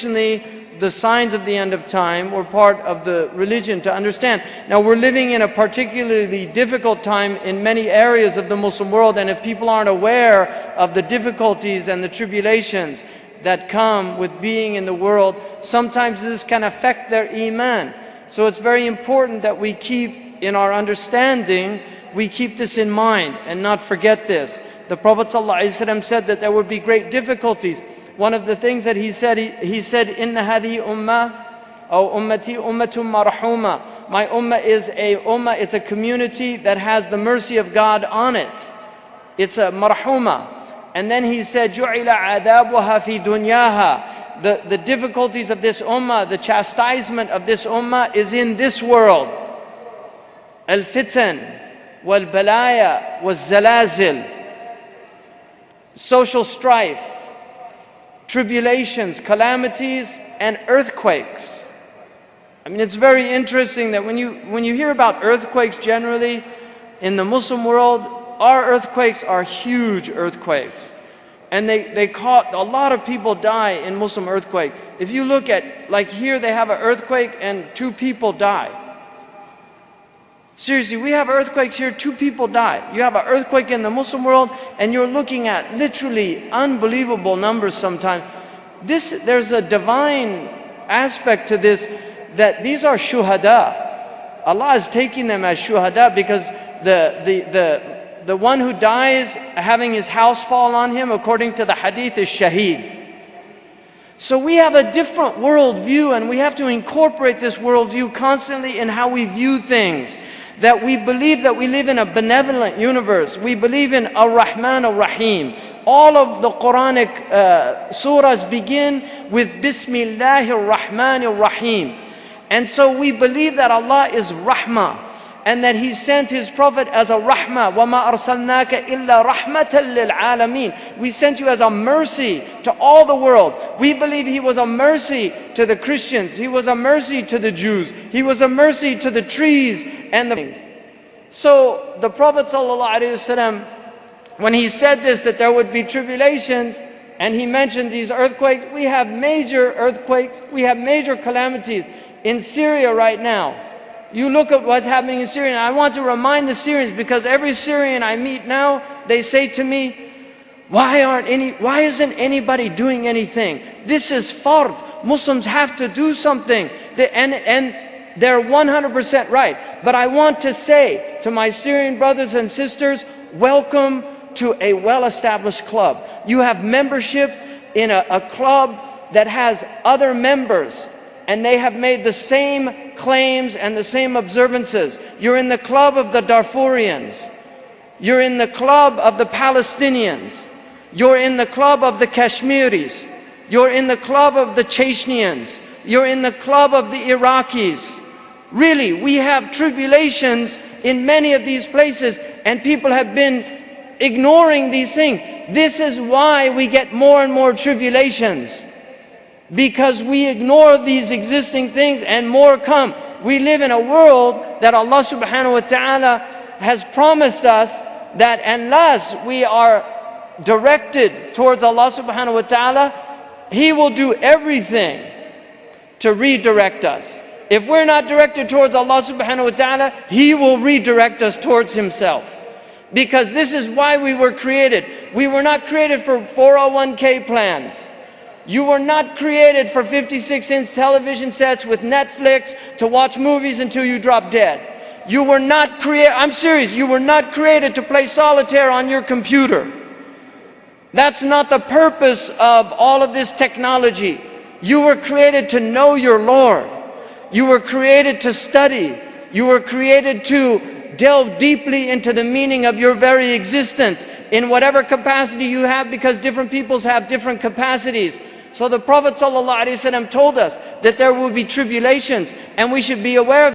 The signs of the end of time were part of the religion to understand. Now we're living in a particularly difficult time in many areas of the Muslim world, and if people aren't aware of the difficulties and the tribulations that come with being in the world, sometimes this can affect their iman. So it's very important that we keep in our understanding, we keep this in mind and not forget this. The Prophet ﷺ said that there would be great difficulties. One of the things that he said, Inna hadi ummah, or ummati ummatum marhuma. My ummah is a ummah, it's a community that has the mercy of God on it. It's a marhuma. And then he said, Ju'ila adabuha fi dunyaha. The difficulties of this ummah, the chastisement of this ummah is in this world. Al-fitan, wal-balaya, wal-zalazil. Social strife, tribulations, calamities, and earthquakes. I mean, it's very interesting that when you hear about earthquakes generally in the Muslim world, our earthquakes are huge earthquakes. And they cause, a lot of people die in Muslim earthquakes. If you look at, like here they have an earthquake and 2 people die. Seriously, we have earthquakes here, 2 people die. You have an earthquake in the Muslim world, and you're looking at literally unbelievable numbers sometimes. There's a divine aspect to this, that these are shuhada. Allah is taking them as shuhada because the one who dies having his house fall on him, according to the hadith, is shaheed. So we have a different worldview, and we have to incorporate this worldview constantly in how we view things. That we believe that we live in a benevolent universe. We believe in Ar-Rahman Ar-Rahim. All of the Quranic surahs begin with Bismillahir Rahmanir Rahim. And so we believe that Allah is Rahmah, and that He sent His Prophet as a Rahmah. وَمَا أَرْسَلْنَاكَ إِلَّا رَحْمَةً لِلْعَالَمِينَ. We sent you as a mercy to all the world. We believe He was a mercy to the Christians. He was a mercy to the Jews. He was a mercy to the trees and the things. So the Prophet ﷺ, when he said this, that there would be tribulations, and he mentioned these earthquakes, we have major earthquakes, we have major calamities in Syria right now. You look at what's happening in Syria, and I want to remind the Syrians, because every Syrian I meet now, they say to me, why isn't anybody doing anything? This is fard. Muslims have to do something. And they're 100% right. But I want to say to my Syrian brothers and sisters, welcome to a well-established club. You have membership in a club that has other members, and they have made the same claims and the same observances. You're in the club of the Darfurians. You're in the club of the Palestinians. You're in the club of the Kashmiris. You're in the club of the Chechenians. You're in the club of the Iraqis. Really, we have tribulations in many of these places, and people have been ignoring these things. This is why we get more and more tribulations. Because we ignore these existing things and more come. We live in a world that Allah subhanahu wa ta'ala has promised us that unless we are directed towards Allah subhanahu wa ta'ala, He will do everything to redirect us. If we're not directed towards Allah subhanahu wa ta'ala, He will redirect us towards Himself. Because this is why we were created. We were not created for 401k plans. You were not created for 56-inch television sets with Netflix to watch movies until you drop dead. You were not created, I'm serious, you were not created to play solitaire on your computer. That's not the purpose of all of this technology. You were created to know your Lord. You were created to study. You were created to delve deeply into the meaning of your very existence in whatever capacity you have, because different peoples have different capacities. So the Prophet ﷺ told us that there will be tribulations, and we should be aware of